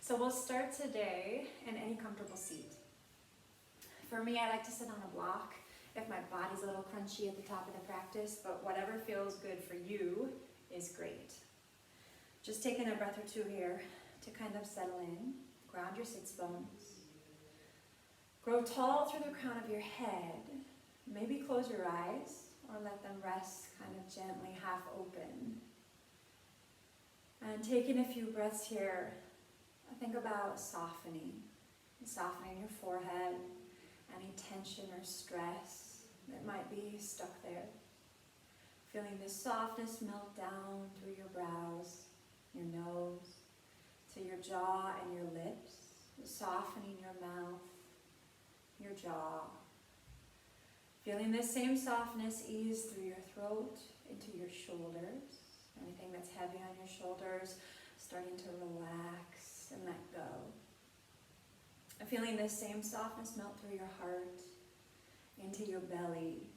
So we'll start today in any comfortable seat. For me, I like to sit on a block if my body's a little crunchy at the top of the practice, but whatever feels good for you is great. Just taking a breath or two here to kind of settle in. Ground your sits bones. Grow tall through the crown of your head. Maybe close your eyes or let them rest kind of gently half open. And taking a few breaths here, think about softening your forehead, any tension or stress that might be stuck there. Feeling the softness melt down through your brows, your nose, to your jaw and your lips, softening your mouth, your jaw. Feeling this same softness ease through your throat, into your shoulders. Anything that's heavy on your shoulders, starting to relax and let go. Feeling this same softness melt through your heart, into your belly.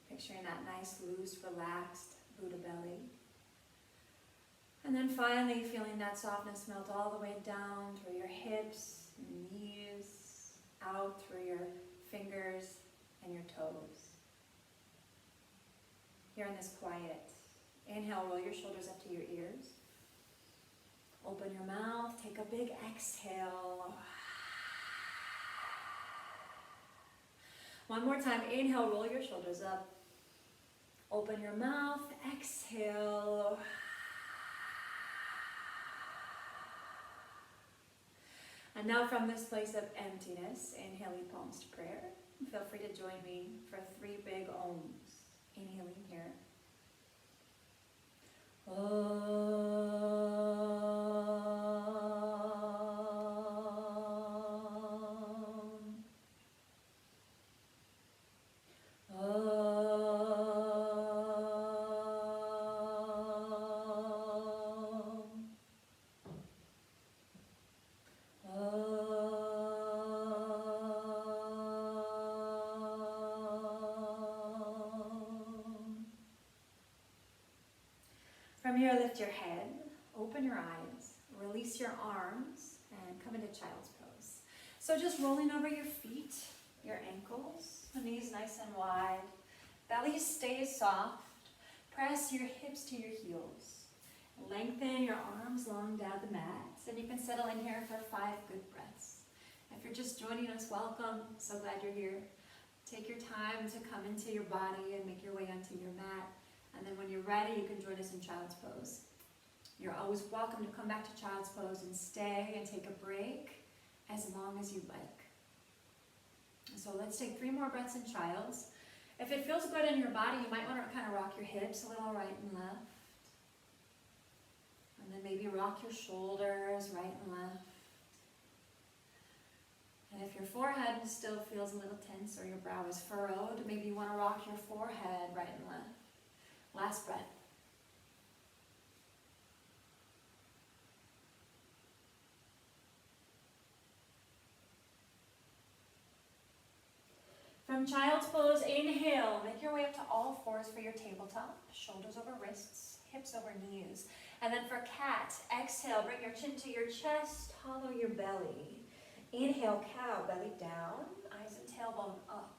Picturing that nice, loose, relaxed Buddha belly. And then finally feeling that softness melt all the way down through your hips, your knees, out through your fingers and your toes. Here in this quiet, inhale, roll your shoulders up to your ears. Open your mouth, take a big exhale. One more time, inhale, roll your shoulders up. Open your mouth, exhale. And now from this place of emptiness, inhale, lead palms to prayer. Feel free to join me for 3 big ohms. Inhaling here. From here, lift your head, open your eyes, release your arms, and come into child's pose. So just rolling over your feet, your ankles, the knees nice and wide, belly stays soft, press your hips to your heels, lengthen your arms long down the mat, and you can settle in here for 5 good breaths. If you're just joining us, welcome, so glad you're here. Take your time to come into your body and make your way onto your mat. And then when you're ready, you can join us in child's pose. You're always welcome to come back to child's pose and stay and take a break as long as you'd like. So let's take 3 more breaths in child's. If it feels good in your body, you might want to kind of rock your hips a little right and left. And then maybe rock your shoulders right and left. And if your forehead still feels a little tense or your brow is furrowed, maybe you want to rock your forehead right and left. Last breath. From child's pose, inhale. Make your way up to all fours for your tabletop. Shoulders over wrists, hips over knees. And then for cat, exhale. Bring your chin to your chest, hollow your belly. Inhale, cow, belly down, eyes and tailbone up.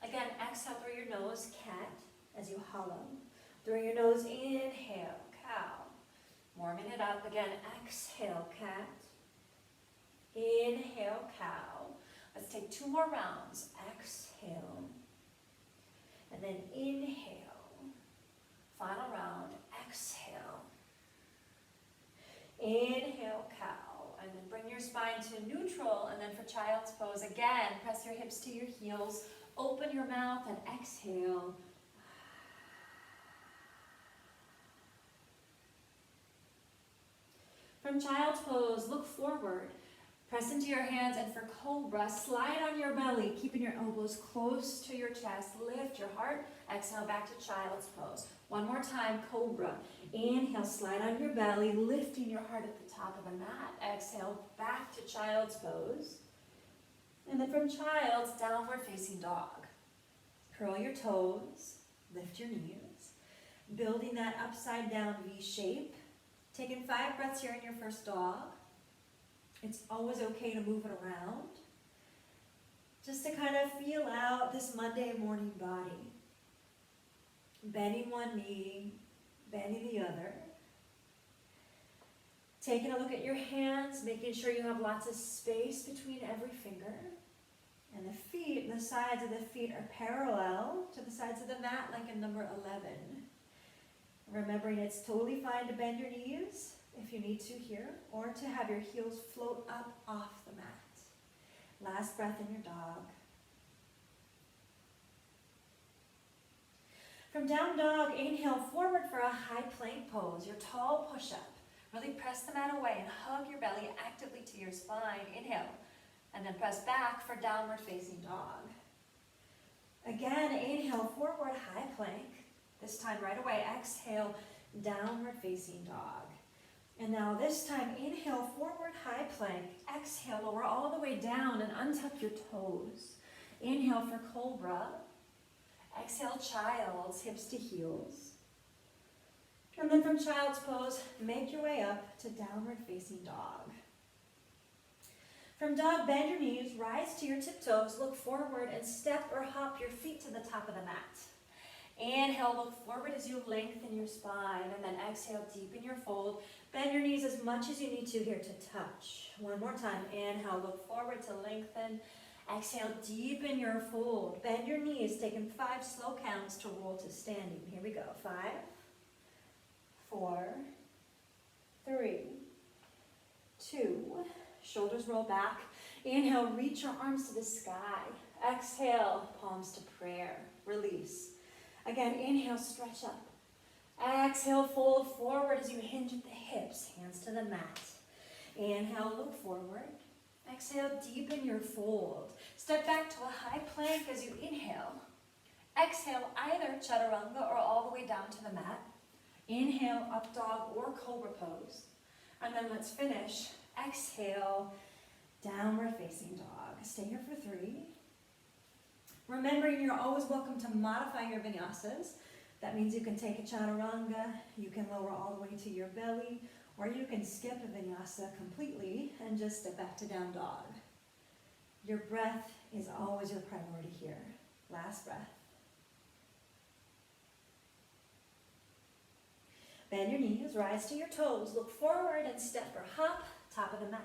Again, exhale through your nose, cat, as you hollow. Through your nose, inhale, cow. Warming it up again, exhale, cat. Inhale, cow. Let's take 2 more rounds. Exhale. And then inhale. Final round, exhale. Inhale, cow. And then bring your spine to neutral. And then for child's pose, again, press your hips to your heels. Open your mouth and exhale. From child's pose, look forward. Press into your hands, and for cobra, slide on your belly, keeping your elbows close to your chest. Lift your heart. Exhale back to child's pose. One more time, cobra. Inhale, slide on your belly, lifting your heart at the top of the mat. Exhale back to child's pose. And then from child's, downward facing dog. Curl your toes, lift your knees, building that upside down V shape. Taking 5 breaths here in your first dog. It's always okay to move it around, just to kind of feel out this Monday morning body. Bending one knee, bending the other. Taking a look at your hands, making sure you have lots of space between every finger. And the feet, the sides of the feet are parallel to the sides of the mat, like in number 11. Remembering it's totally fine to bend your knees if you need to here, or to have your heels float up off the mat. Last breath in your dog. From down dog, inhale forward for a high plank pose, your tall push-up. Really press the mat away and hug your belly actively to your spine. Inhale. And then press back for downward facing dog. Again, inhale, forward, high plank. This time right away, exhale, downward facing dog. And now this time, inhale, forward, high plank. Exhale, lower all the way down and untuck your toes. Inhale for cobra. Exhale, child's, hips to heels. And then from child's pose, make your way up to downward facing dog. From dog, bend your knees, rise to your tiptoes, look forward and step or hop your feet to the top of the mat. Inhale, look forward as you lengthen your spine, and then exhale, deepen your fold. Bend your knees as much as you need to here to touch. One more time, inhale, look forward to lengthen. Exhale, deepen your fold. Bend your knees, taking 5 slow counts to roll to standing. Here we go, 5, 4, 3, 2, shoulders roll back. Inhale, reach your arms to the sky. Exhale, palms to prayer. Release. Again, inhale, stretch up. Exhale, fold forward as you hinge at the hips, hands to the mat. Inhale, look forward. Exhale, deepen your fold. Step back to a high plank as you inhale. Exhale, either chaturanga or all the way down to the mat. Inhale, up dog or cobra pose. And then let's finish. Exhale, downward facing dog. Stay here for 3. Remembering you're always welcome to modify your vinyasas. That means you can take a chaturanga, you can lower all the way to your belly, or you can skip a vinyasa completely and just step back to down dog. Your breath is always your priority here. Last breath. Bend your knees, rise to your toes, look forward and step or hop, top of the mat.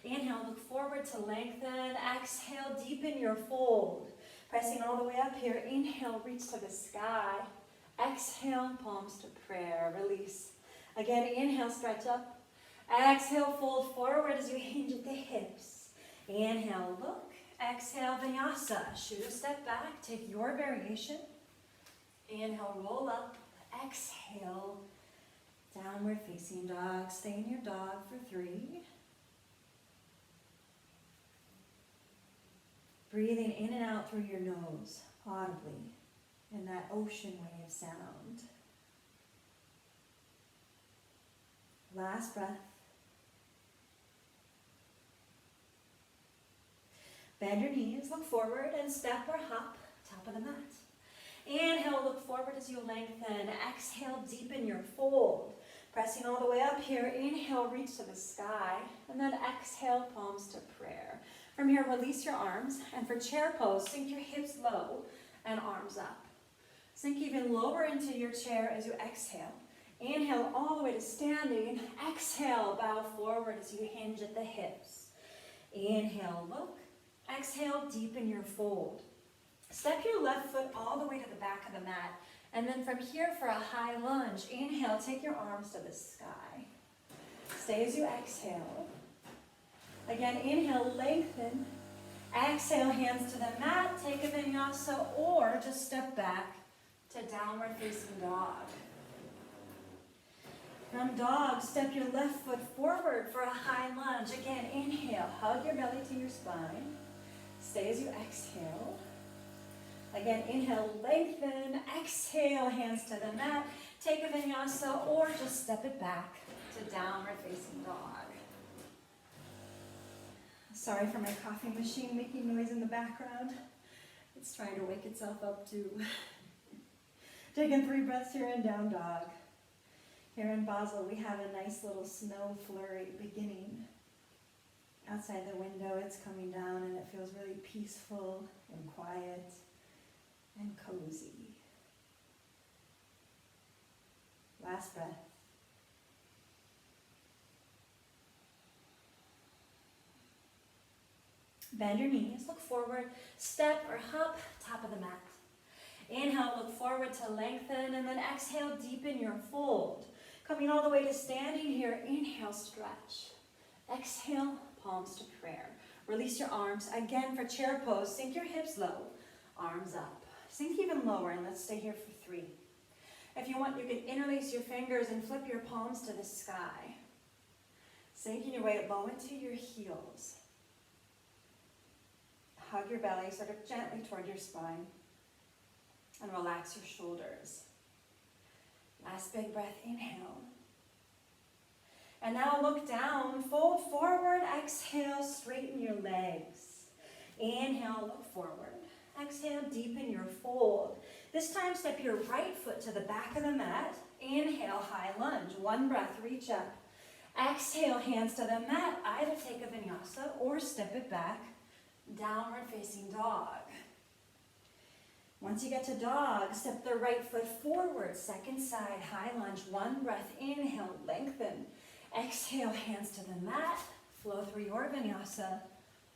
Inhale, look forward to lengthen. Exhale, deepen your fold. Pressing all the way up here. Inhale, reach to the sky. Exhale, palms to prayer. Release. Again, inhale, stretch up. Exhale, fold forward as you hinge at the hips. Inhale, look. Exhale, vinyasa. Shoot a step back. Take your variation. Inhale, roll up. Exhale, downward facing dog. Stay in your dog for 3. Breathing in and out through your nose, audibly, in that ocean wave sound. Last breath. Bend your knees, look forward and step or hop, top of the mat. Inhale, look forward as you lengthen. Exhale, deepen your fold. Pressing all the way up here. Inhale, reach to the sky. And then exhale, palms to prayer. From here, release your arms. And for chair pose, sink your hips low and arms up. Sink even lower into your chair as you exhale. Inhale all the way to standing. Exhale, bow forward as you hinge at the hips. Inhale, look. Exhale, deepen your fold. Step your left foot all the way to the back of the mat. And then from here for a high lunge, inhale, take your arms to the sky. Stay as you exhale. Again, inhale, lengthen. Exhale, hands to the mat. Take a vinyasa or just step back to downward facing dog. From dog, step your left foot forward for a high lunge. Again, inhale, hug your belly to your spine. Stay as you exhale. Again, inhale, lengthen. Exhale, hands to the mat. Take a vinyasa or just step it back to downward facing dog. Sorry for my coffee machine making noise in the background. It's trying to wake itself up too. Taking 3 breaths here in down dog. Here in Basel, we have a nice little snow flurry beginning. outside the window, it's coming down and it feels really peaceful and quiet and cozy. Last breath. Bend your knees, look forward, step or hop, top of the mat. Inhale, look forward to lengthen, and then exhale, deepen your fold. Coming all the way to standing here, inhale, stretch. Exhale, palms to prayer. Release your arms. Again, for chair pose, sink your hips low, arms up. Sink even lower, and let's stay here for 3. If you want, you can interlace your fingers and flip your palms to the sky. Sinking your weight low into your heels. Hug your belly sort of gently toward your spine. And relax your shoulders. Last big breath, inhale. And now look down, fold forward, exhale, straighten your legs. Inhale, look forward. Exhale, deepen your fold. This time, step your right foot to the back of the mat. Inhale, high lunge. 1 breath, reach up. Exhale, hands to the mat. Either take a vinyasa or step it back. Downward facing dog. Once you get to dog, step the right foot forward, second side, high lunge, 1 breath, inhale, lengthen. Exhale, hands to the mat, flow through your vinyasa,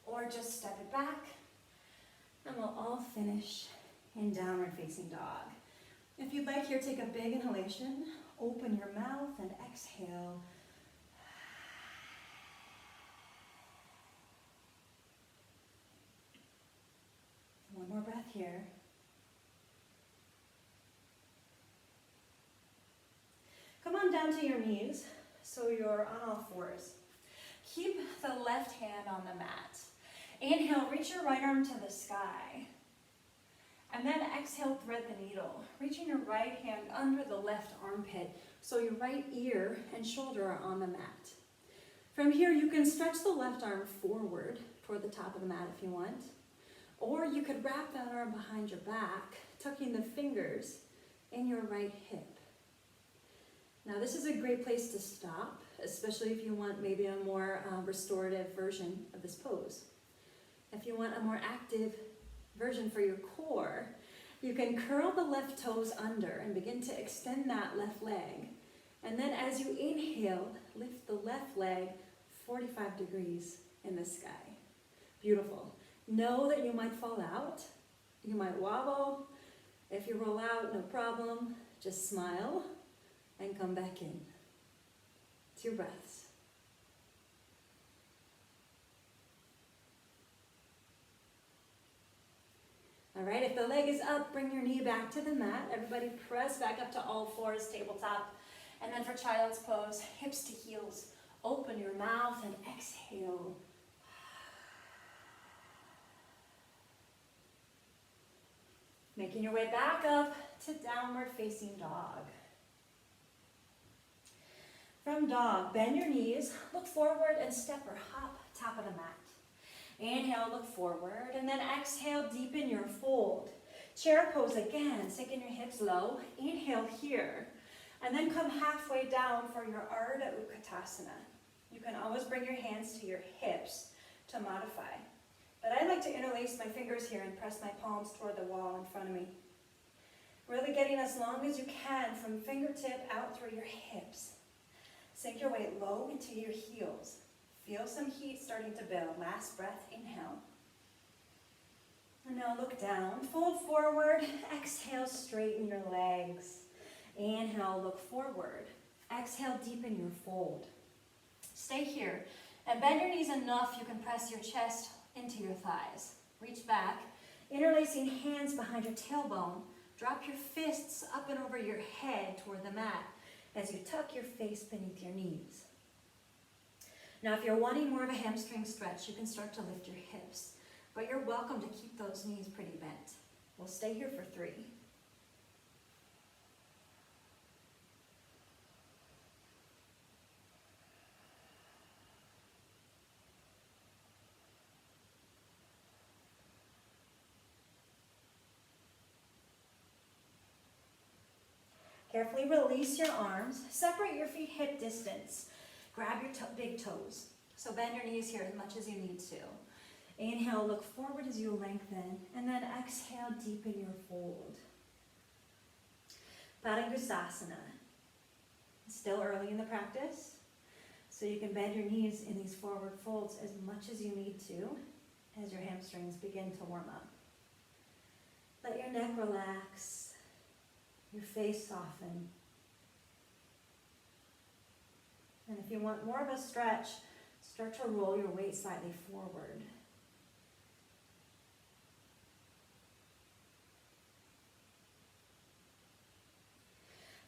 or just step it back. And we'll all finish in downward facing dog. If you'd like here, take a big inhalation, open your mouth and exhale. One more breath here. Come on down to your knees, so you're on all fours. Keep the left hand on the mat. Inhale, reach your right arm to the sky. And then exhale, thread the needle. Reaching your right hand under the left armpit, so your right ear and shoulder are on the mat. From here, you can stretch the left arm forward toward the top of the mat if you want. Or you could wrap that arm behind your back, tucking the fingers in your right hip. Now this is a great place to stop, especially if you want maybe a more restorative version of this pose. If you want a more active version for your core, you can curl the left toes under and begin to extend that left leg. And then as you inhale, lift the left leg 45 degrees in the sky. Beautiful. Know that you might fall out, you might wobble. If you roll out, no problem, just smile and come back in. 2 breaths. All right, if the leg is up, bring your knee back to the mat. Everybody press back up to all fours, tabletop. And then for child's pose, hips to heels. Open your mouth and exhale. Making your way back up to downward facing dog. From dog, bend your knees, look forward and step or hop top of the mat. Inhale, look forward, and then exhale, deepen your fold. Chair pose again, sinking your hips low. Inhale here, and then come halfway down for your Ardha Utkatasana. You can always bring your hands to your hips to modify. But I like to interlace my fingers here and press my palms toward the wall in front of me. Really getting as long as you can from fingertip out through your hips. Sink your weight low into your heels. Feel some heat starting to build. Last breath, inhale. And now look down, fold forward, exhale, straighten your legs. Inhale, look forward. Exhale, deepen your fold. Stay here and bend your knees enough you can press your chest into your thighs. Reach back, interlacing hands behind your tailbone. Drop your fists up and over your head toward the mat as you tuck your face beneath your knees. Now, if you're wanting more of a hamstring stretch, you can start to lift your hips, but you're welcome to keep those knees pretty bent. We'll stay here for 3. Carefully release your arms, separate your feet hip distance. Grab your big toes. So bend your knees here as much as you need to. Inhale, look forward as you lengthen, and then exhale, deepen your fold. Padangusthasana. Still early in the practice, so you can bend your knees in these forward folds as much as you need to as your hamstrings begin to warm up. Let your neck relax, your face soften. And if you want more of a stretch, start to roll your weight slightly forward.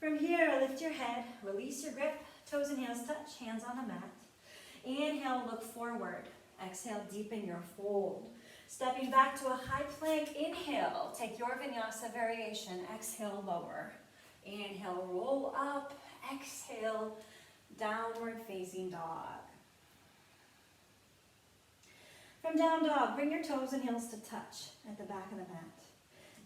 From here, lift your head, release your grip, toes and heels touch, hands on the mat. Inhale, look forward. Exhale, deepen your fold. Stepping back to a high plank, inhale, take your vinyasa variation. Exhale, lower. Inhale, roll up. Exhale, downward facing dog. From down dog, bring your toes and heels to touch at the back of the mat.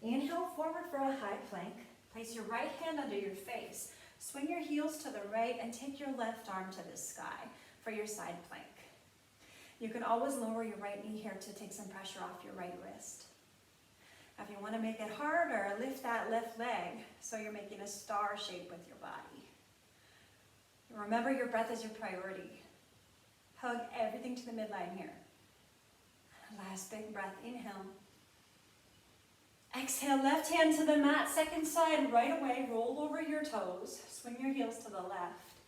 Inhale, forward for a high plank. Place your right hand under your face. Swing your heels to the right and take your left arm to the sky for your side plank. You can always lower your right knee here to take some pressure off your right wrist. If you want to make it harder, lift that left leg so you're making a star shape with your body. Remember, your breath is your priority. Hug everything to the midline here. Last big breath, inhale. Exhale, left hand to the mat, second side, right away, roll over your toes, swing your heels to the left,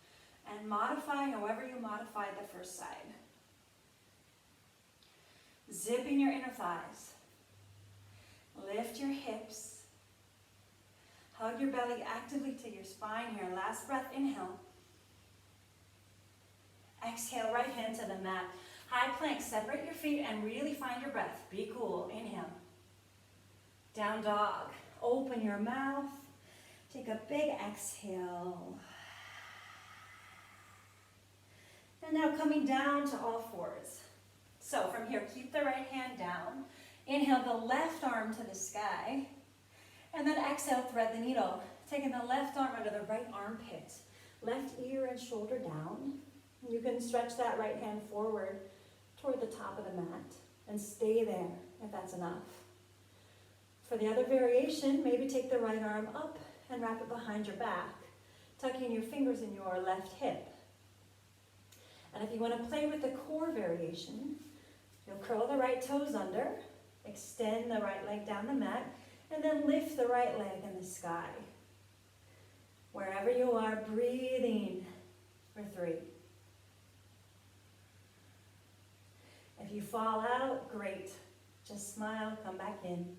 and modify however you modified the first side. Zipping your inner thighs. Lift your hips. Hug your belly actively to your spine here. Last breath, inhale. Exhale, right hand to the mat. High plank, separate your feet and really find your breath. Be cool, inhale. Down dog, open your mouth, take a big exhale. And now coming down to all fours. So from here, keep the right hand down. Inhale the left arm to the sky. And then exhale, thread the needle. Taking the left arm under the right armpit. Left ear and shoulder down. You can stretch that right hand forward toward the top of the mat and stay there if that's enough. For the other variation, maybe take the right arm up and wrap it behind your back, tucking your fingers in your left hip. And if you want to play with the core variation, you'll curl the right toes under, extend the right leg down the mat, and then lift the right leg in the sky. Wherever you are, breathing for 3. If you fall out, great. Just smile, come back in.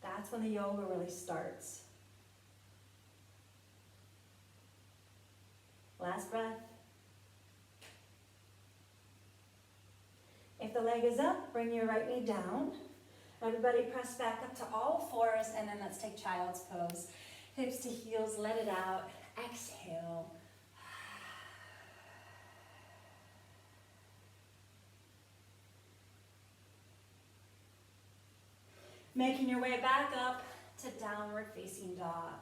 That's when the yoga really starts. Last breath. If the leg is up, bring your right knee down. Everybody press back up to all fours, and then let's take child's pose. Hips to heels, let it out. Exhale. Making your way back up to downward facing dog.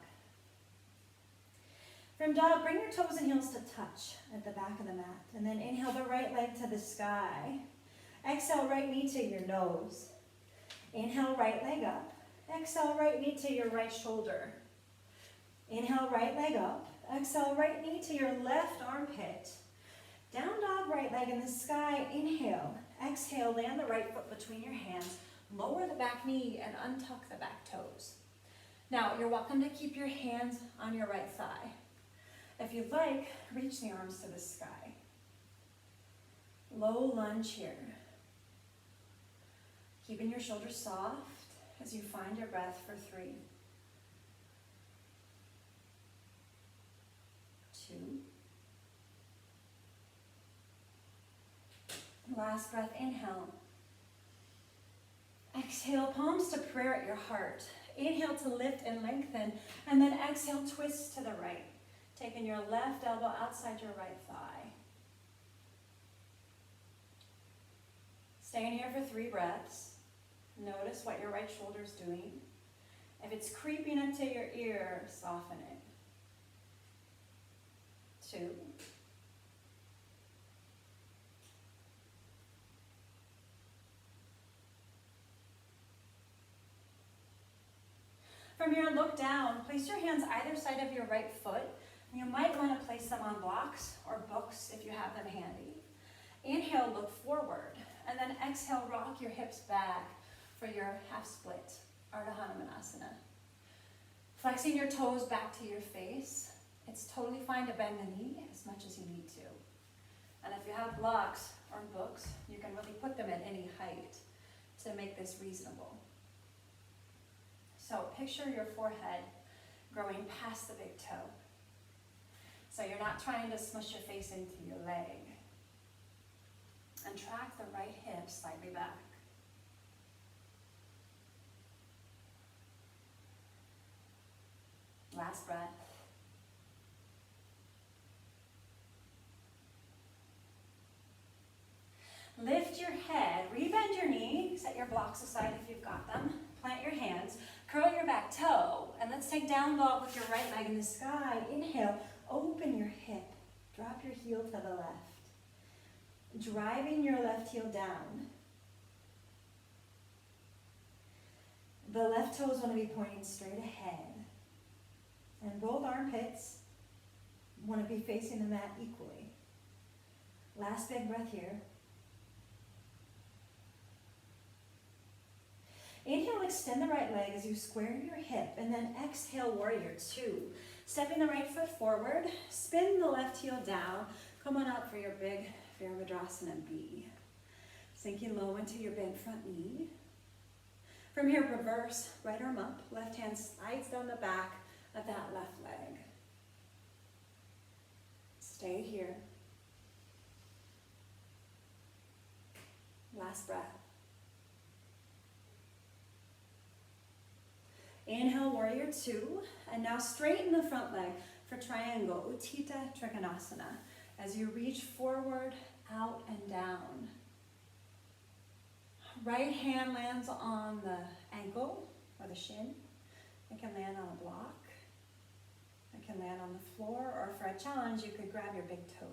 From dog, bring your toes and heels to touch at the back of the mat. And then inhale the right leg to the sky. Exhale, right knee to your nose. Inhale, right leg up. Exhale, right knee to your right shoulder. Inhale, right leg up. Exhale, right knee to your left armpit. Down dog, right leg in the sky. Inhale. Exhale, land the right foot between your hands. Lower the back knee and untuck the back toes. Now, you're welcome to keep your hands on your right thigh. If you'd like, reach the arms to the sky. Low lunge here. Keeping your shoulders soft as you find your breath for 3, 2. Last breath, inhale. Exhale, palms to prayer at your heart. Inhale to lift and lengthen, and then exhale, twist to the right. Taking your left elbow outside your right thigh. Staying here for 3 breaths. Notice what your right shoulder's doing. If it's creeping up to your ear, soften it. 2. From here, look down. Place your hands either side of your right foot. You might want to place them on blocks or books if you have them handy. Inhale, look forward, and then exhale, rock your hips back for your half split, Ardha Hanumanasana. Flexing your toes back to your face. It's totally fine to bend the knee as much as you need to. And if you have blocks or books, you can really put them at any height to make this reasonable. So picture your forehead growing past the big toe. So you're not trying to smush your face into your leg. And track the right hip slightly back. Last breath. Lift your head, rebend your knee, set your blocks aside if you've got them, plant your hands, curl your back toe, and let's take down dog with your right leg in the sky. Inhale, open your hip, drop your heel to the left, driving your left heel down. The left toes want to be pointing straight ahead, and both armpits want to be facing the mat equally. Last big breath here. Inhale, extend the right leg as you square your hip, and then exhale, warrior two. Stepping the right foot forward, spin the left heel down, come on up for your big Virabhadrasana B. Sinking low into your bent front knee. From here, reverse, right arm up, left hand slides down the back of that left leg. Stay here. Last breath. Inhale, warrior two, and now straighten the front leg for triangle, Utthita Trikonasana, as you reach forward, out, and down. Right hand lands on the ankle or the shin. It can land on a block. It can land on the floor, or for a challenge, you could grab your big toe.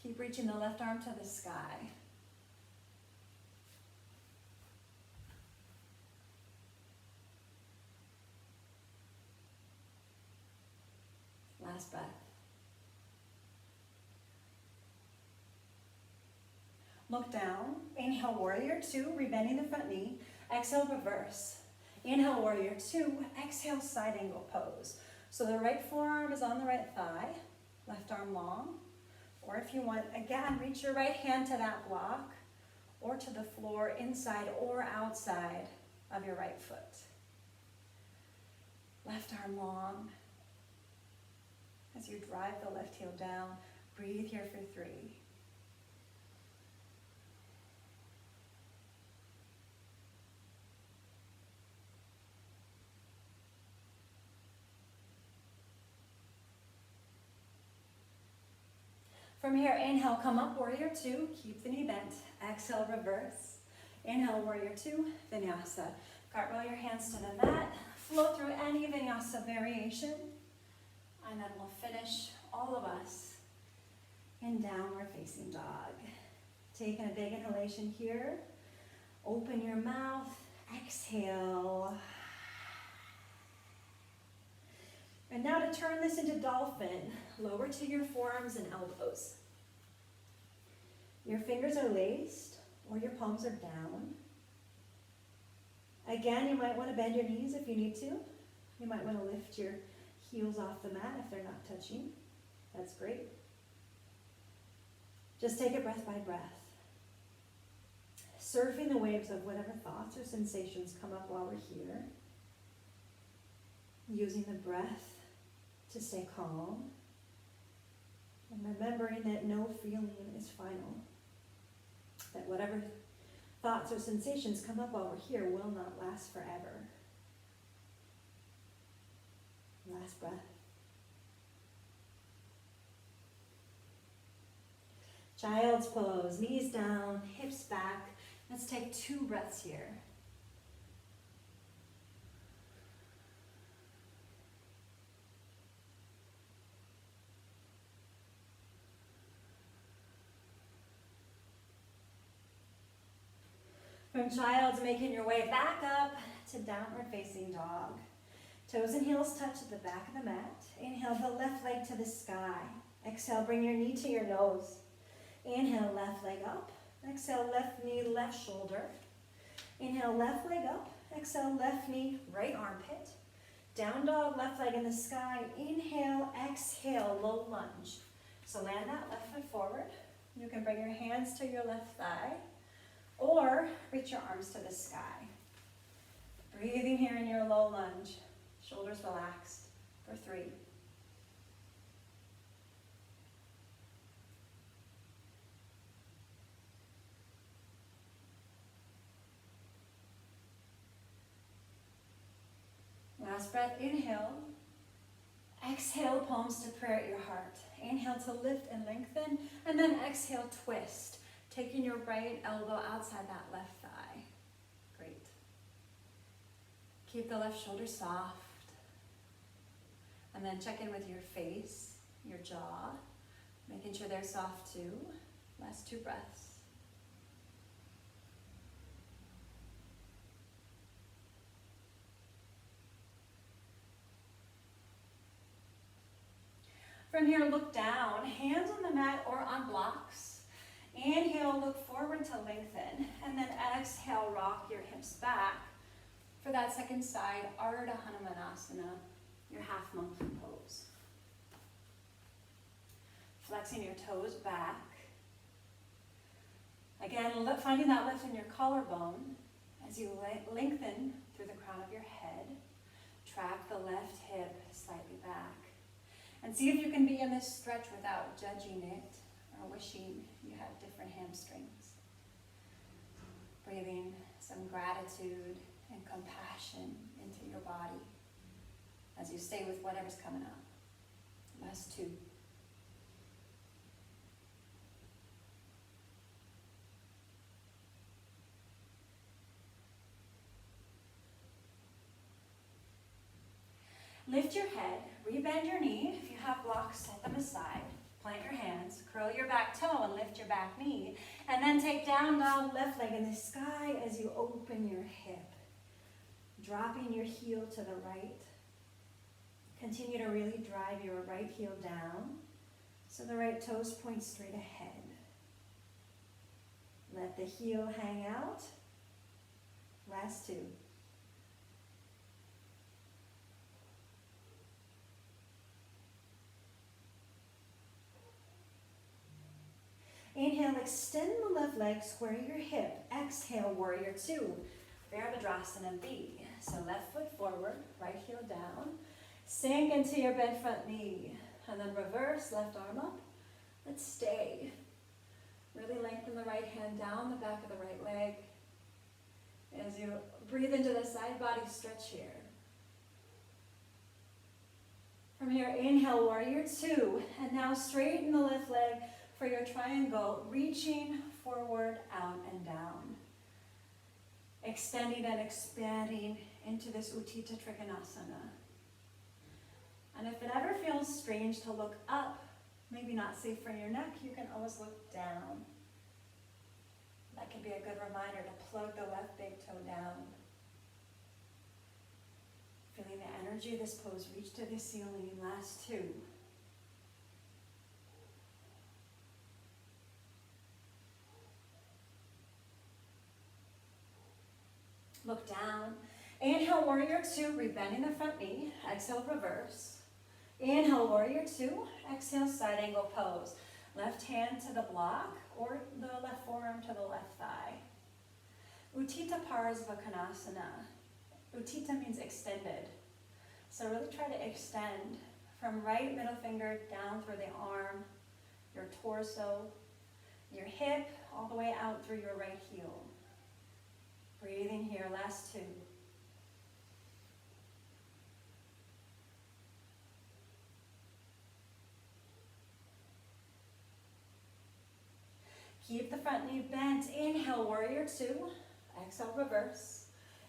Keep reaching the left arm to the sky. Last breath. Look down. Inhale, warrior two, rebending the front knee. Exhale, reverse. Inhale, warrior two. Exhale, side angle pose. So the right forearm is on the right thigh, left arm long. Or if you want, again, reach your right hand to that block or to the floor, inside or outside of your right foot. Left arm long. As you drive the left heel down, breathe here for 3. From here, inhale, come up, warrior two, keep the knee bent. Exhale, reverse. Inhale, warrior two, vinyasa. Cartwheel your hands to the mat, flow through any vinyasa variation. And then we'll finish, all of us, in downward facing dog. Taking a big inhalation here. Open your mouth, exhale. And now to turn this into dolphin, lower to your forearms and elbows. Your fingers are laced, or your palms are down. Again, you might want to bend your knees if you need to. You might want to lift your heels off the mat if they're not touching. That's great. Just take it breath by breath. Surfing the waves of whatever thoughts or sensations come up while we're here. Using the breath to stay calm. And remembering that no feeling is final. That whatever thoughts or sensations come up while we're here will not last forever. Last breath. Child's pose, knees down, hips back. Let's take 2 breaths here. From child, making your way back up to downward facing dog. Toes and heels touch at the back of the mat. Inhale the left leg to the sky. Exhale, bring your knee to your nose. Inhale, left leg up. Exhale, left knee, left shoulder. Inhale, left leg up. Exhale, left knee, right armpit. Down dog, left leg in the sky. Inhale, exhale, low lunge. So land that left foot forward. You can bring your hands to your left thigh or reach your arms to the sky. Breathing here in your low lunge. Shoulders relaxed for 3. Last breath, inhale. Exhale, palms to prayer at your heart. Inhale to lift and lengthen, and then exhale, twist. Taking your right elbow outside that left thigh. Great. Keep the left shoulder soft. And then check in with your face, your jaw, making sure they're soft too. Last 2 breaths. From here, look down, hands on the mat or on blocks. Inhale, look forward to lengthen, and then exhale, rock your hips back. For that second side, Ardha Hanumanasana, your half monkey pose. Flexing your toes back. Again, finding that lift in your collarbone as you lengthen through the crown of your head. Track the left hip slightly back. And see if you can be in this stretch without judging it or wishing you had different hamstrings. Breathing some gratitude and compassion into your body as you stay with whatever's coming up. Last 2. Lift your head, rebend your knee. If you have blocks, set them aside. Plant your hands, curl your back toe and lift your back knee. And then take down dog, left leg in the sky as you open your hip. Dropping your heel to the right. Continue to really drive your right heel down so the right toes point straight ahead. Let the heel hang out. Last 2. Inhale, extend the left leg, square your hip. Exhale, warrior 2. Virabhadrasana B. So left foot forward, right heel down. Sink into your bent front knee. And then reverse, left arm up. Let's stay. Really lengthen the right hand down the back of the right leg. As you breathe into the side body stretch here. From here, inhale, warrior 2. And now straighten the left leg for your triangle, reaching forward, out, and down. Extending and expanding into this Utthita Trikonasana. And if it ever feels strange to look up, maybe not safe for your neck, you can always look down. That can be a good reminder to plug the left big toe down. Feeling the energy of this pose reach to the ceiling. Last 2. Look down. Inhale, warrior 2, rebending the front knee. Exhale, reverse. Inhale, warrior 2. Exhale, side angle pose. Left hand to the block or the left forearm to the left thigh. Utthita Parsvakonasana. Utthita means extended. So really try to extend from right middle finger down through the arm, your torso, your hip, all the way out through your right heel. Breathing here, last 2. Keep the front knee bent. Inhale, warrior 2. Exhale, reverse.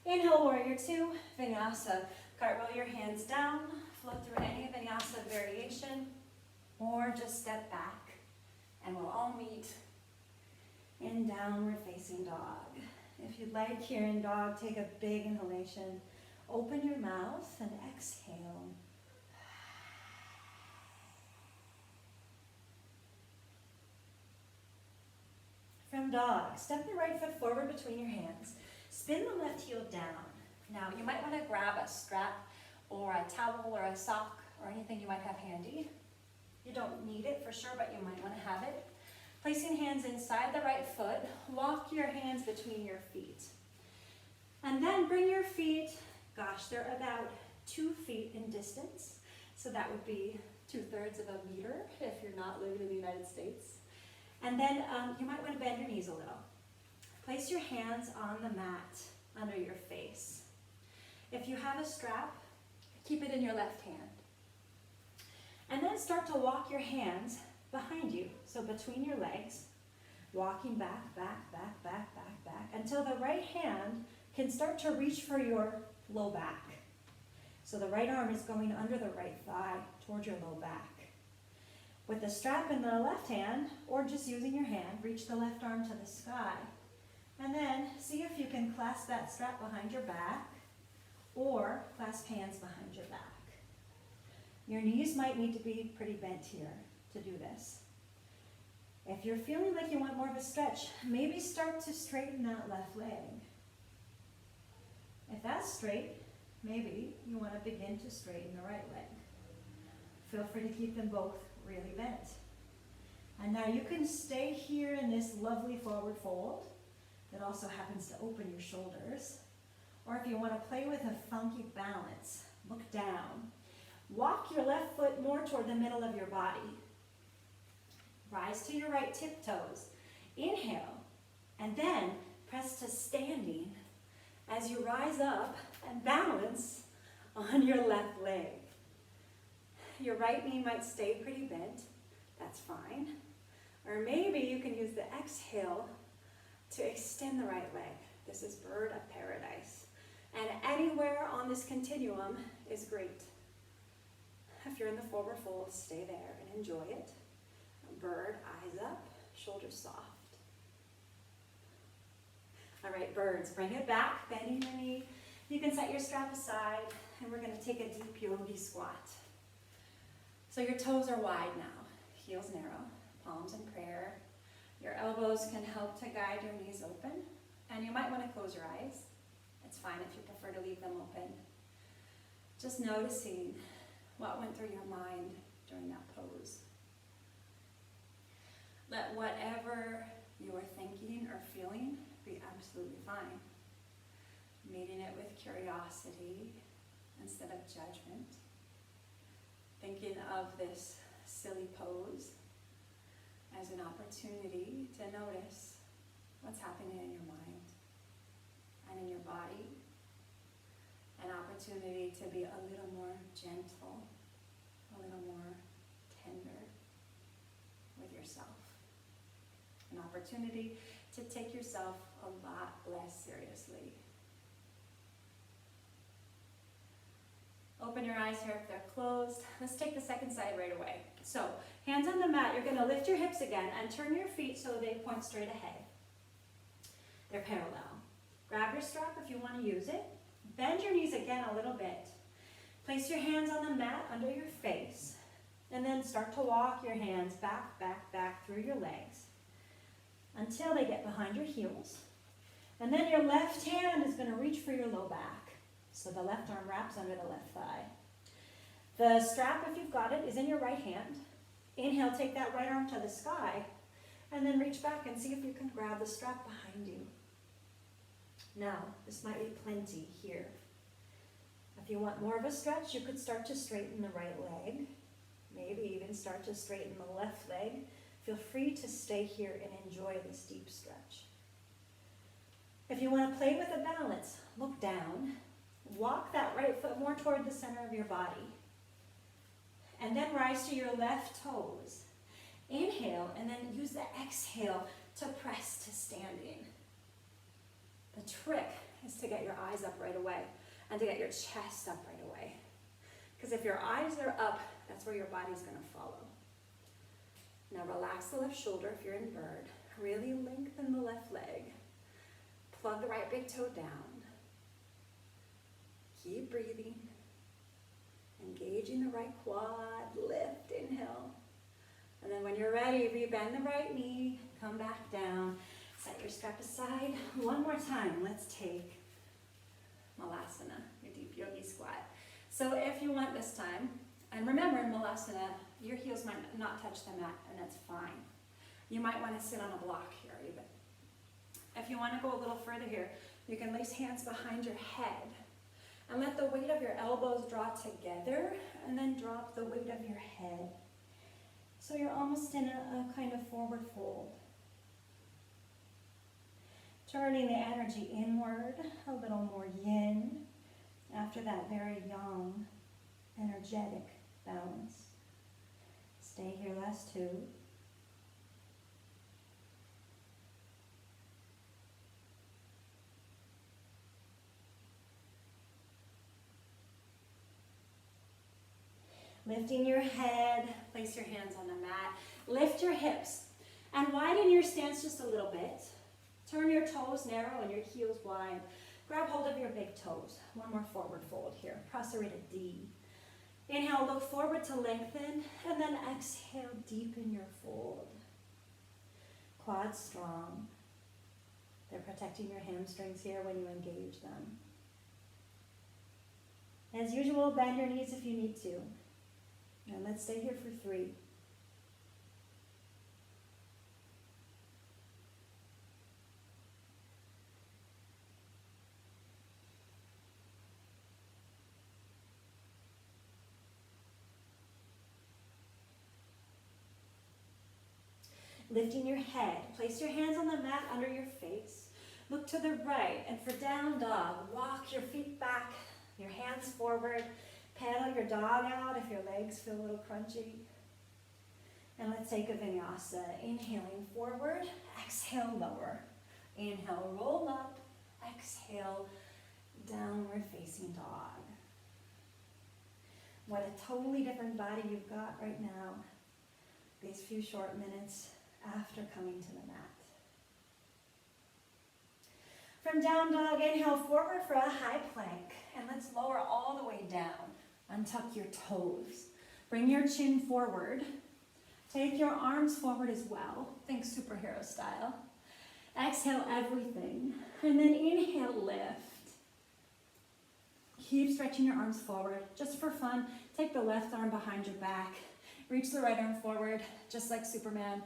Inhale, warrior 2. Vinyasa. Cartwheel your hands down. Flow through any vinyasa variation. Or just step back. And we'll all meet in downward facing dog. If you'd like, here in dog, take a big inhalation. Open your mouth and exhale. From dog, step the right foot forward between your hands. Spin the left heel down. Now you might want to grab a strap or a towel or a sock or anything you might have handy. You don't need it for sure, but you might want to have it. Placing hands inside the right foot, walk your hands between your feet. And then bring your feet, gosh, they're about 2 feet in distance. So that would be 2/3 of a meter if you're not living in the United States. And then you might want to bend your knees a little. Place your hands on the mat under your face. If you have a strap, keep it in your left hand. And then start to walk your hands behind you, so between your legs, walking back, back, back, back, back, back, until the right hand can start to reach for your low back. So the right arm is going under the right thigh towards your low back. With the strap in the left hand, or just using your hand, reach the left arm to the sky. And then see if you can clasp that strap behind your back, or clasp hands behind your back. Your knees might need to be pretty bent here to do this. If you're feeling like you want more of a stretch, maybe start to straighten that left leg. If that's straight, maybe you want to begin to straighten the right leg. Feel free to keep them both really bent. And now you can stay here in this lovely forward fold that also happens to open your shoulders. Or if you want to play with a funky balance, look down. Walk your left foot more toward the middle of your body. Rise to your right tiptoes. Inhale, and then press to standing as you rise up and balance on your left leg. Your right knee might stay pretty bent, that's fine. Or maybe you can use the exhale to extend the right leg. This is bird of paradise. And anywhere on this continuum is great. If you're in the forward fold, stay there and enjoy it. Bird, eyes up, shoulders soft. All right, birds, bring it back, bending your knee. You can set your strap aside, and we're going to take a deep yogi squat. So your toes are wide now, heels narrow, palms in prayer. Your elbows can help to guide your knees open, and you might want to close your eyes. It's fine if you prefer to leave them open. Just noticing what went through your mind during that pose. Let whatever you are thinking or feeling be absolutely fine. Meeting it with curiosity instead of judgment. Thinking of this silly pose as an opportunity to notice what's happening in your mind and in your body. An opportunity to be a little more gentle, a little more tender with yourself. An opportunity to take yourself a lot less seriously. Open your eyes here if they're closed. Let's take the second side right away. So, hands on the mat, you're going to lift your hips again and turn your feet so they point straight ahead. They're parallel. Grab your strap if you want to use it. Bend your knees again a little bit. Place your hands on the mat under your face. And then start to walk your hands back, back, back through your legs until they get behind your heels. And then your left hand is going to reach for your low back. So the left arm wraps under the left thigh. The strap, if you've got it, is in your right hand. Inhale, take that right arm to the sky, and then reach back and see if you can grab the strap behind you. Now, this might be plenty here. If you want more of a stretch, you could start to straighten the right leg. Maybe even start to straighten the left leg. Feel free to stay here and enjoy this deep stretch. If you want to play with a balance, look down. Walk that right foot more toward the center of your body. And then rise to your left toes. Inhale, and then use the exhale to press to standing. The trick is to get your eyes up right away and to get your chest up right away. Because if your eyes are up, that's where your body's going to follow. Now relax the left shoulder if you're in bird. Really lengthen the left leg. Plug the right big toe down. Keep breathing. Engaging the right quad, lift, inhale. And then when you're ready, rebend the right knee, come back down. Set your strap aside. One more time, let's take Malasana, your deep yogi squat. So if you want this time, and remember in Malasana, your heels might not touch the mat, and that's fine. You might want to sit on a block here even. If you want to go a little further here, you can place hands behind your head and let the weight of your elbows draw together, and then drop the weight of your head. So you're almost in a kind of forward fold. Turning the energy inward, a little more yin, after that very yang, energetic balance. Stay here, last two. Lifting your head, place your hands on the mat. Lift your hips and widen your stance just a little bit. Turn your toes narrow and your heels wide. Grab hold of your big toes. One more forward fold here. Prasarita D. Inhale, look forward to lengthen, and then exhale, deepen your fold. Quads strong. They're protecting your hamstrings here when you engage them. As usual, bend your knees if you need to. And let's stay here for 3. Lifting your head, place your hands on the mat under your face. Look to the right, and for down dog, walk your feet back, your hands forward. Paddle your dog out if your legs feel a little crunchy. And let's take a vinyasa. Inhaling forward, exhale lower. Inhale, roll up, exhale, downward facing dog. What a totally different body you've got right now, these few short minutes after coming to the mat. From down dog, inhale forward for a high plank. And let's lower all the way down. Untuck your toes. Bring your chin forward. Take your arms forward as well. Think superhero style. Exhale everything. And then inhale, lift. Keep stretching your arms forward. Just for fun, take the left arm behind your back. Reach the right arm forward, just like Superman.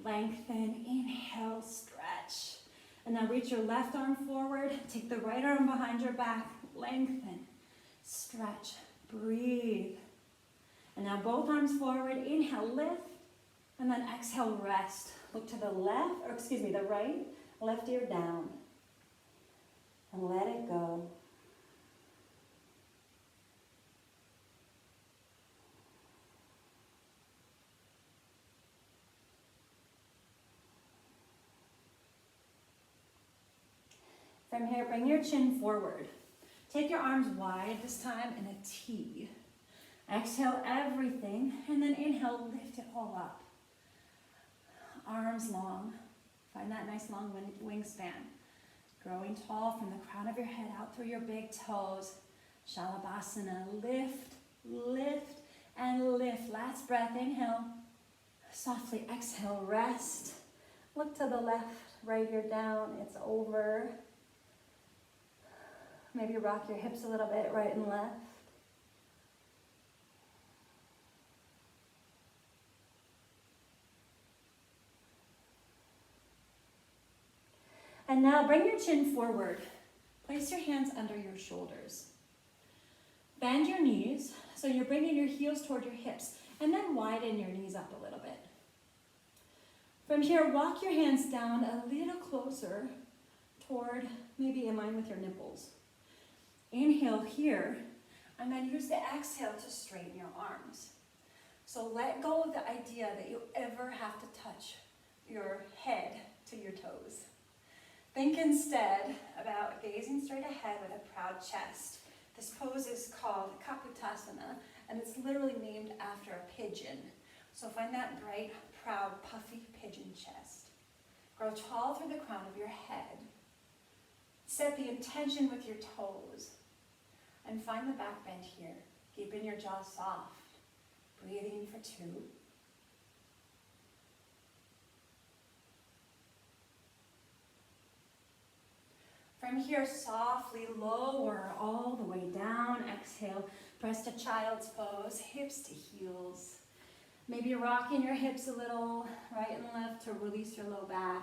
Lengthen, inhale, stretch. And now reach your left arm forward. Take the right arm behind your back. Lengthen, stretch. Breathe. And now both arms forward. Inhale, lift. And then exhale, rest. Look to the the right. Left ear down. And let it go. From here, bring your chin forward. Take your arms wide, this time in a T. Exhale everything, and then inhale, lift it all up. Arms long. Find that nice long wingspan. Growing tall from the crown of your head out through your big toes. Shalabhasana, lift, lift, and lift. Last breath, inhale. Softly exhale, rest. Look to the left, right ear down, it's over. Maybe rock your hips a little bit, right and left. And now bring your chin forward. Place your hands under your shoulders. Bend your knees, so you're bringing your heels toward your hips, and then widen your knees up a little bit. From here, walk your hands down a little closer toward, maybe in line with your nipples. Inhale here, and then use the exhale to straighten your arms. So let go of the idea that you ever have to touch your head to your toes. Think instead about gazing straight ahead with a proud chest. This pose is called Kapotasana, and it's literally named after a pigeon. So find that bright, proud, puffy pigeon chest. Grow tall through the crown of your head. Set the intention with your toes and find the back bend here. Keeping your jaw soft. Breathing for 2. From here, softly lower all the way down. Exhale, press to child's pose, hips to heels. Maybe rocking your hips a little, right and left, to release your low back.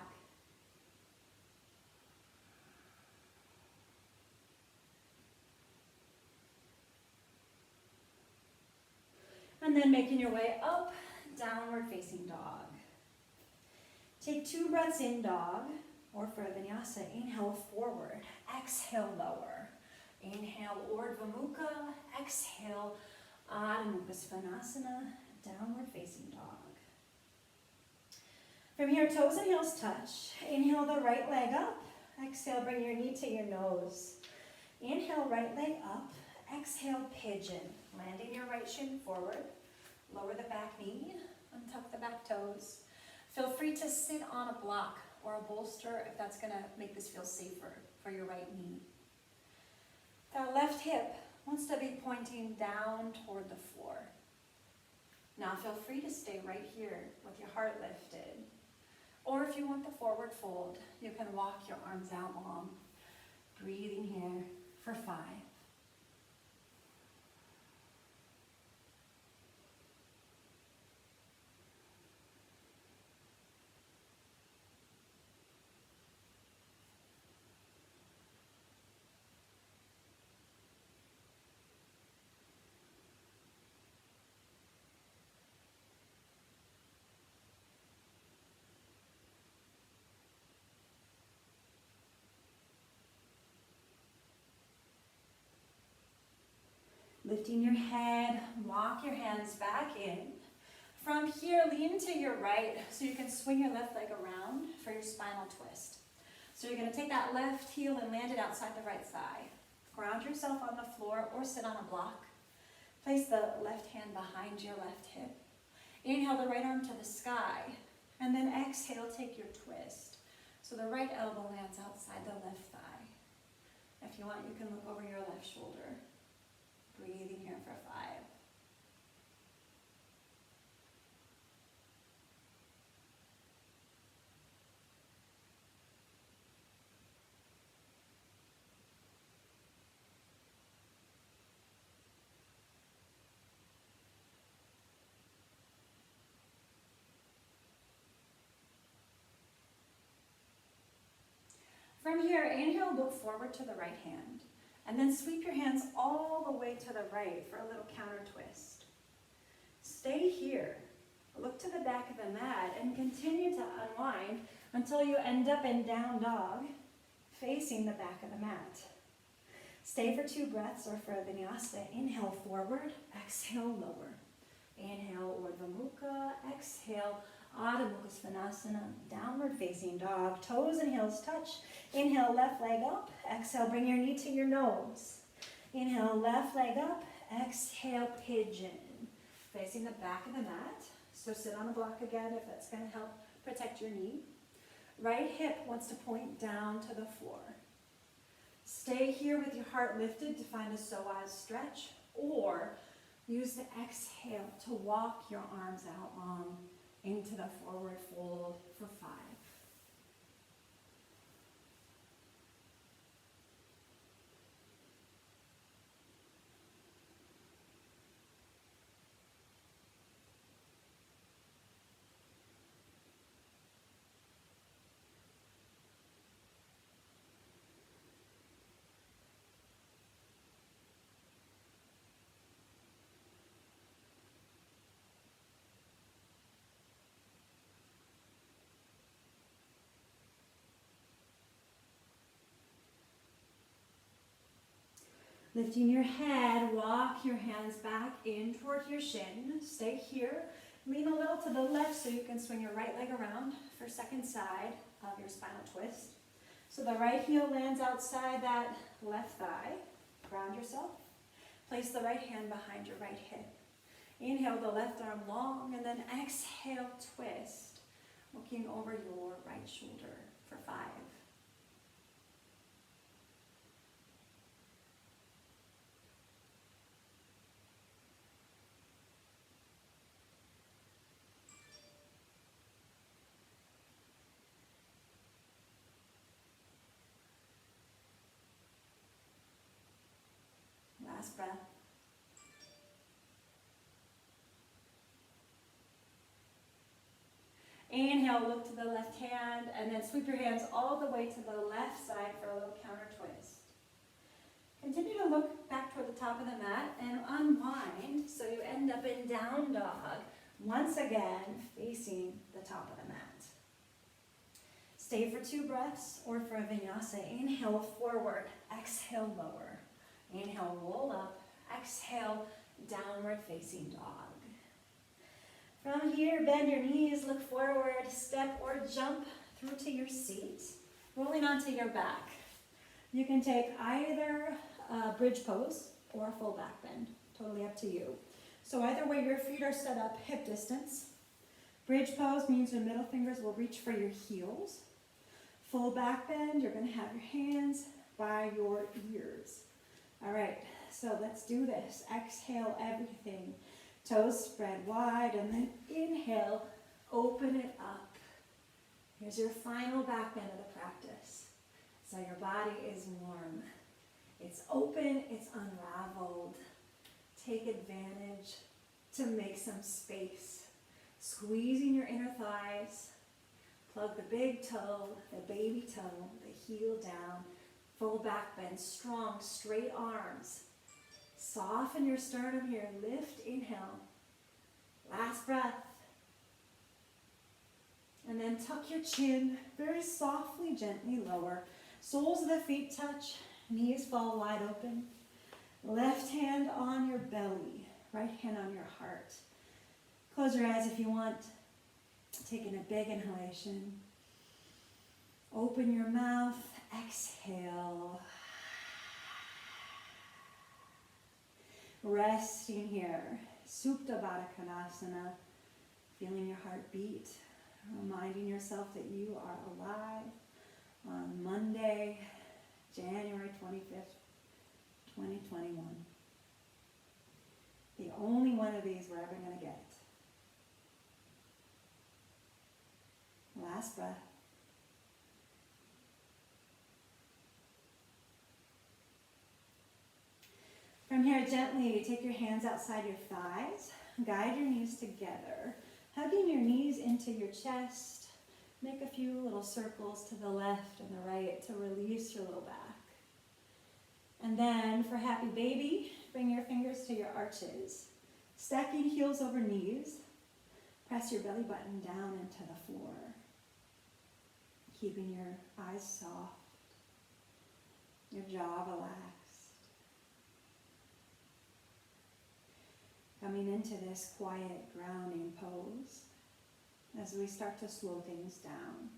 And then making your way up, downward facing dog. Take 2 breaths in dog, or for a vinyasa, inhale forward, exhale lower. Inhale Urdhva Mukha, exhale Adho Mukha Svanasana, downward facing dog. From here, toes and heels touch. Inhale the right leg up, exhale, bring your knee to your nose. Inhale, right leg up, exhale, pigeon. Landing your right shin forward, lower the back knee, untuck the back toes. Feel free to sit on a block or a bolster if that's gonna make this feel safer for your right knee. That left hip wants to be pointing down toward the floor. Now feel free to stay right here with your heart lifted. Or if you want the forward fold, you can walk your arms out long. Breathing here for 5. Lifting your head, walk your hands back in. From here, lean to your right so you can swing your left leg around for your spinal twist. So you're going to take that left heel and land it outside the right thigh. Ground yourself on the floor or sit on a block. Place the left hand behind your left hip. Inhale the right arm to the sky. And then exhale, take your twist. So the right elbow lands outside the left thigh. If you want, you can look over your left shoulder. Breathing here for 5. From here, inhale, look forward to the right hand. And then sweep your hands all the way to the right for a little counter twist. Stay here. Look to the back of the mat and continue to unwind until you end up in down dog, facing the back of the mat. Stay for 2 breaths, or for a vinyasa. Inhale forward, exhale lower. Inhale Urdhva Mukha, exhale Adho Mukha Svanasana, downward facing dog. Toes and heels touch. Inhale, left leg up. Exhale, bring your knee to your nose. Inhale, left leg up. Exhale, pigeon. Facing the back of the mat. So sit on a block again if that's going to help protect your knee. Right hip wants to point down to the floor. Stay here with your heart lifted to find a psoas stretch, or use the exhale to walk your arms out long into the forward fold for 5. Lifting your head, walk your hands back in toward your shin. Stay here. Lean a little to the left so you can swing your right leg around for second side of your spinal twist. So the right heel lands outside that left thigh. Ground yourself. Place the right hand behind your right hip. Inhale the left arm long, and then exhale, twist, looking over your right shoulder for 5. last breath. Inhale, look to the left hand, and then sweep your hands all the way to the left side for a little counter twist. Continue to look back toward the top of the mat and unwind so you end up in down dog, once again facing the top of the mat. Stay for 2 breaths or for a vinyasa. Inhale forward, exhale lower. Inhale, roll up, exhale, downward facing dog. From here, bend your knees, look forward, step or jump through to your seat, rolling onto your back. You can take either a bridge pose or a full back bend, totally up to you. So either way, your feet are set up hip distance. Bridge pose means your middle fingers will reach for your heels. Full back bend, you're gonna have your hands by your ears. All right, so let's do this. Exhale everything. Toes spread wide, and then inhale, open it up. Here's your final back bend of the practice. So your body is warm. It's open, it's unraveled. Take advantage to make some space. Squeezing your inner thighs. Plug the big toe, the baby toe, the heel down. Full back bend, strong, straight arms. Soften your sternum here, lift, inhale. Last breath. And then tuck your chin, very softly, gently lower. Soles of the feet touch, knees fall wide open. Left hand on your belly, right hand on your heart. Close your eyes if you want. Taking a big inhalation. Open your mouth, exhale. Resting here, Supta Baddha Konasana, feeling your heart beat, reminding yourself that you are alive on Monday, January 25th, 2021. The only one of these we're ever going to get. Last breath. From here, gently take your hands outside your thighs. Guide your knees together. Hugging your knees into your chest. Make a few little circles to the left and the right to release your low back. And then for happy baby, bring your fingers to your arches. Stacking heels over knees. Press your belly button down into the floor. Keeping your eyes soft. Your jaw relaxed. Coming into this quiet grounding pose as we start to slow things down.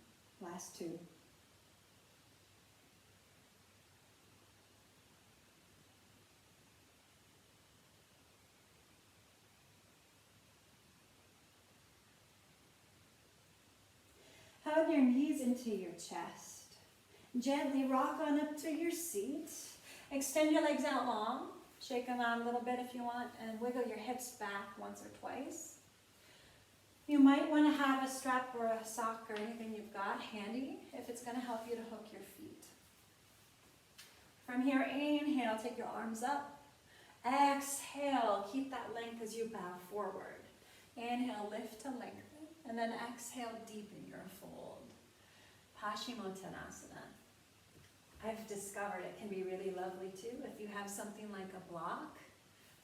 Last 2. Hug your knees into your chest. Gently rock on up to your seat. Extend your legs out long. Shake them out a little bit if you want, and wiggle your hips back once or twice. You might want to have a strap or a sock or anything you've got handy if it's going to help you to hook your feet. From here, inhale, take your arms up. Exhale, keep that length as you bow forward. Inhale, lift to lengthen, and then exhale, deepen your fold. Paschimottanasana. I've discovered it can be really lovely too if you have something like a block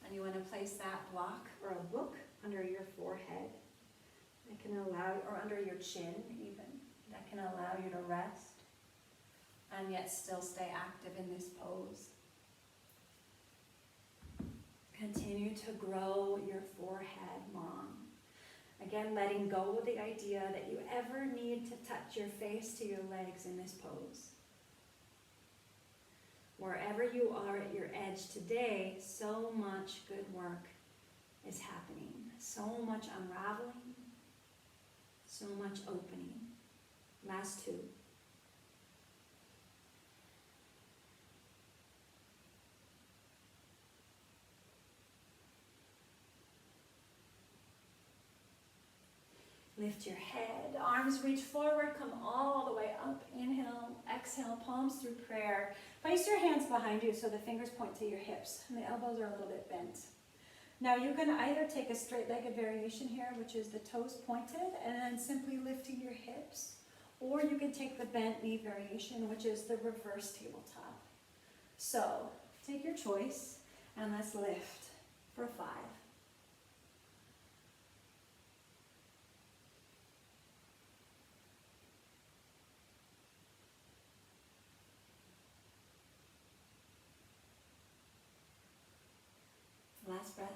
and you want to place that block or a book under your forehead. That can allow, or under your chin even, that can allow you to rest and yet still stay active in this pose. Continue to grow your forehead long. Again, letting go of the idea that you ever need to touch your face to your legs in this pose. Wherever you are at your edge today, so much good work is happening. So much unraveling, so much opening. Last 2. Lift your head, arms arms reach forward, come all the way up. Inhale, exhale, palms through prayer. Place your hands behind you so the fingers point to your hips and the elbows are a little bit bent. Now you can either take a straight-legged variation here, which is the toes pointed, and then simply lifting your hips, or you can take the bent knee variation, which is the reverse tabletop. So take your choice and let's lift for 5. Last breath.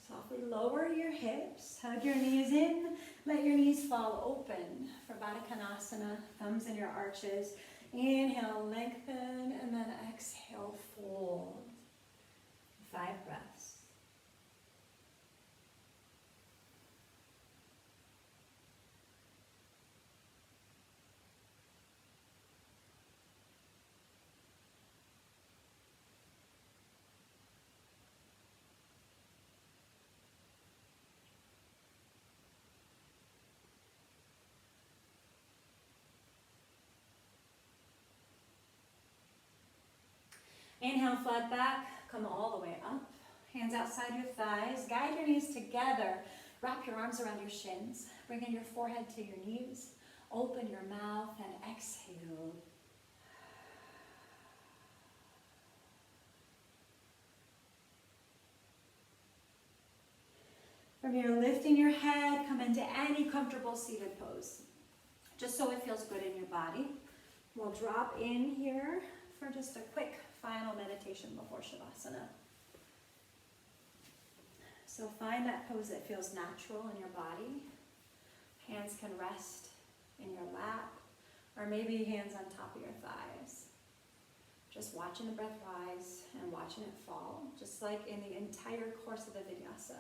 Softly lower your hips, hug your knees in, let your knees fall open for Baddha Konasana, thumbs in your arches. Inhale, lengthen, and then exhale, fold. 5 breaths. Inhale, flat back, come all the way up. Hands outside your thighs, guide your knees together. Wrap your arms around your shins. Bring in your forehead to your knees. Open your mouth and exhale. From here, lifting your head, come into any comfortable seated pose. Just so it feels good in your body. We'll drop in here for just a quick final meditation before Shavasana. So find that pose that feels natural in your body. Hands can rest in your lap, or maybe hands on top of your thighs. Just watching the breath rise and watching it fall, just like in the entire course of the Vinyasa.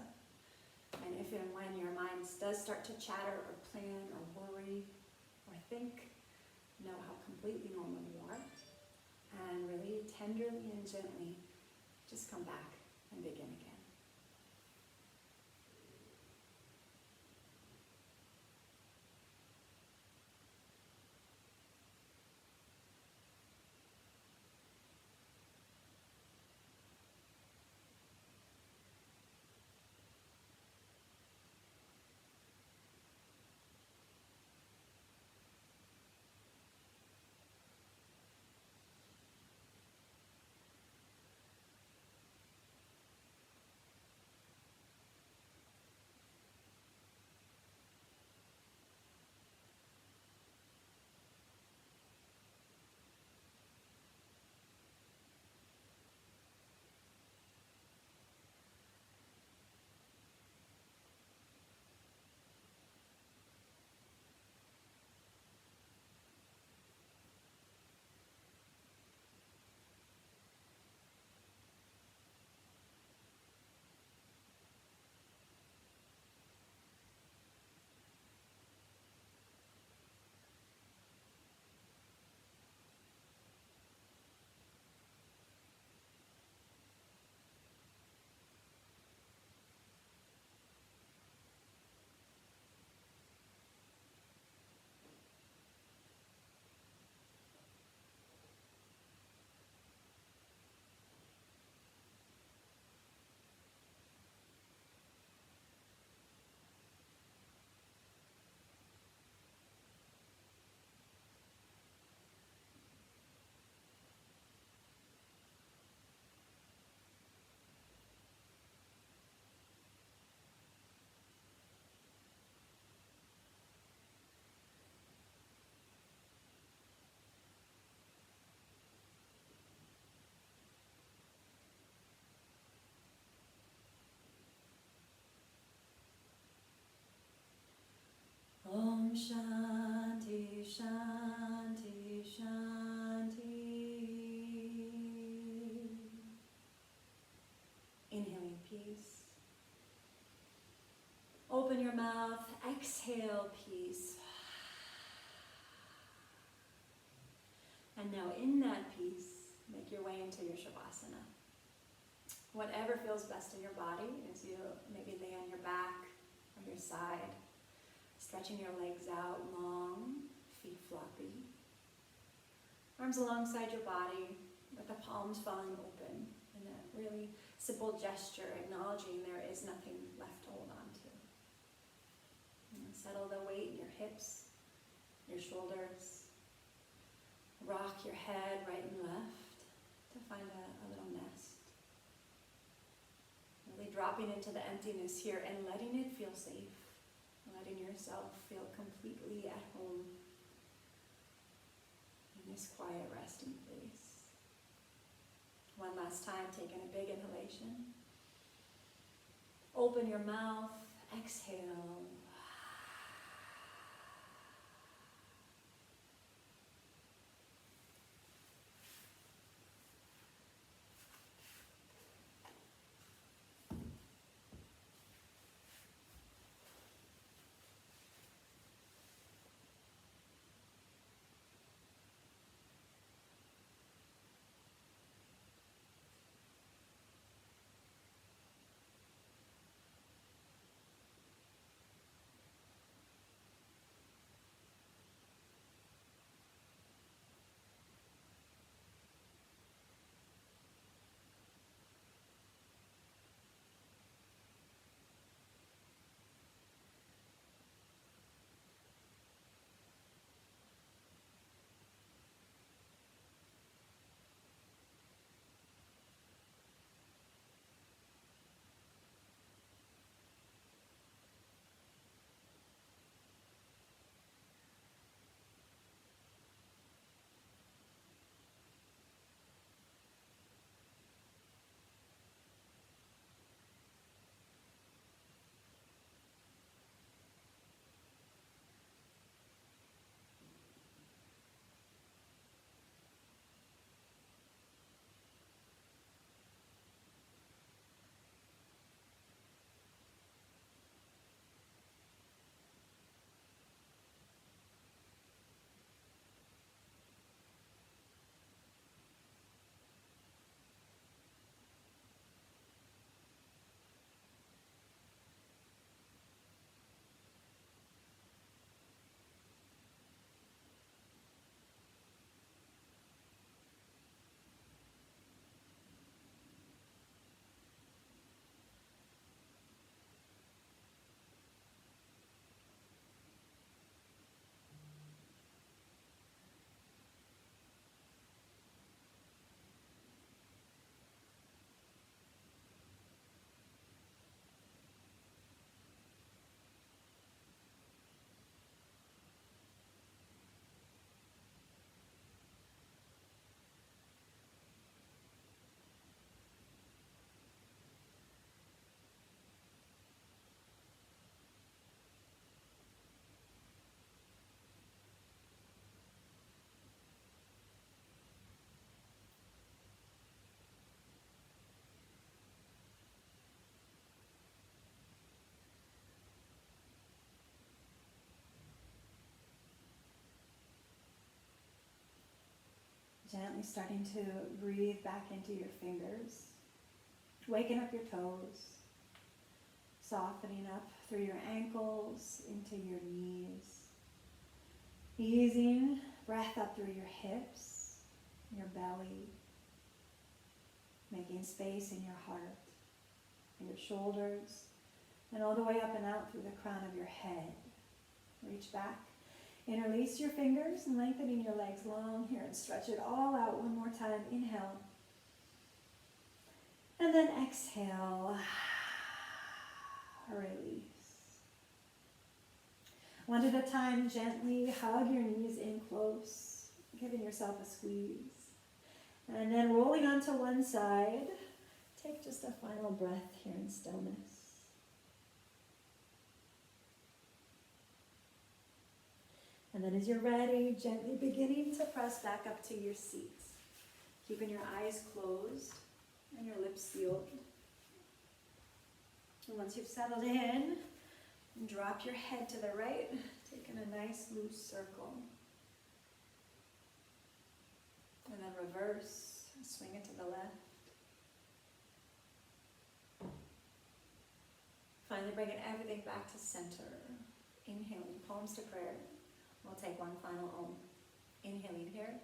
And if and when your mind does start to chatter or plan or worry or think, know how completely normal you are. And really tenderly and gently just come back and begin again. Om Shanti, Shanti, Shanti. Inhaling peace. Open your mouth, exhale peace. And now in that peace, make your way into your Shavasana. Whatever feels best in your body as you maybe lay on your back or your side. Stretching your legs out long, feet floppy. Arms alongside your body, with the palms falling open in a really simple gesture, acknowledging there is nothing left to hold on to. And settle the weight in your hips, your shoulders. Rock your head right and left to find a little nest. Really dropping into the emptiness here and letting it feel safe. Letting yourself feel completely at home in this quiet resting place. One last time, taking a big inhalation. Open your mouth, exhale. Gently starting to breathe back into your fingers, waking up your toes, softening up through your ankles into your knees, easing breath up through your hips, your belly, making space in your heart, and your shoulders, and all the way up and out through the crown of your head. Reach back. Interlace your fingers and lengthening your legs long here and stretch it all out one more time. Inhale. And then exhale. Release. One at a time, gently hug your knees in close, giving yourself a squeeze. And then rolling onto one side, take just a final breath here in stillness. And then as you're ready, gently beginning to press back up to your seats. Keeping your eyes closed and your lips sealed. And once you've settled in, drop your head to the right, taking a nice loose circle. And then reverse, swing it to the left. Finally bringing everything back to center. Inhaling, palms to prayer. We'll take one final Om. Inhaling here.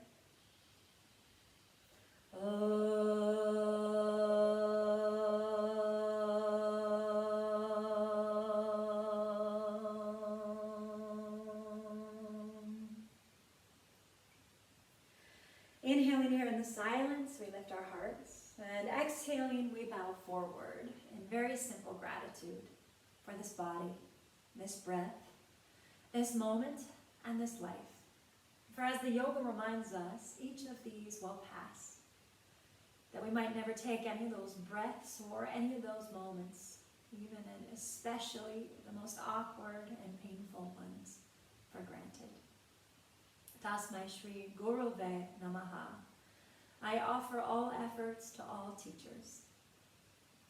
Inhaling here in the silence, we lift our hearts. And exhaling, we bow forward in very simple gratitude for this body, this breath, this moment, and this life. For as the yoga reminds us, each of these will pass. That we might never take any of those breaths or any of those moments, even and especially the most awkward and painful ones, for granted. Tasmai Shri Guruve Namaha. I offer all efforts to all teachers.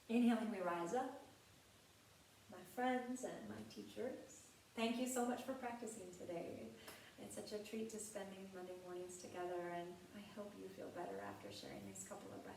Inhaling, we rise up. My friends and my teachers, thank you so much for practicing today. It's such a treat to spending Monday mornings together, and I hope you feel better after sharing these couple of breaths.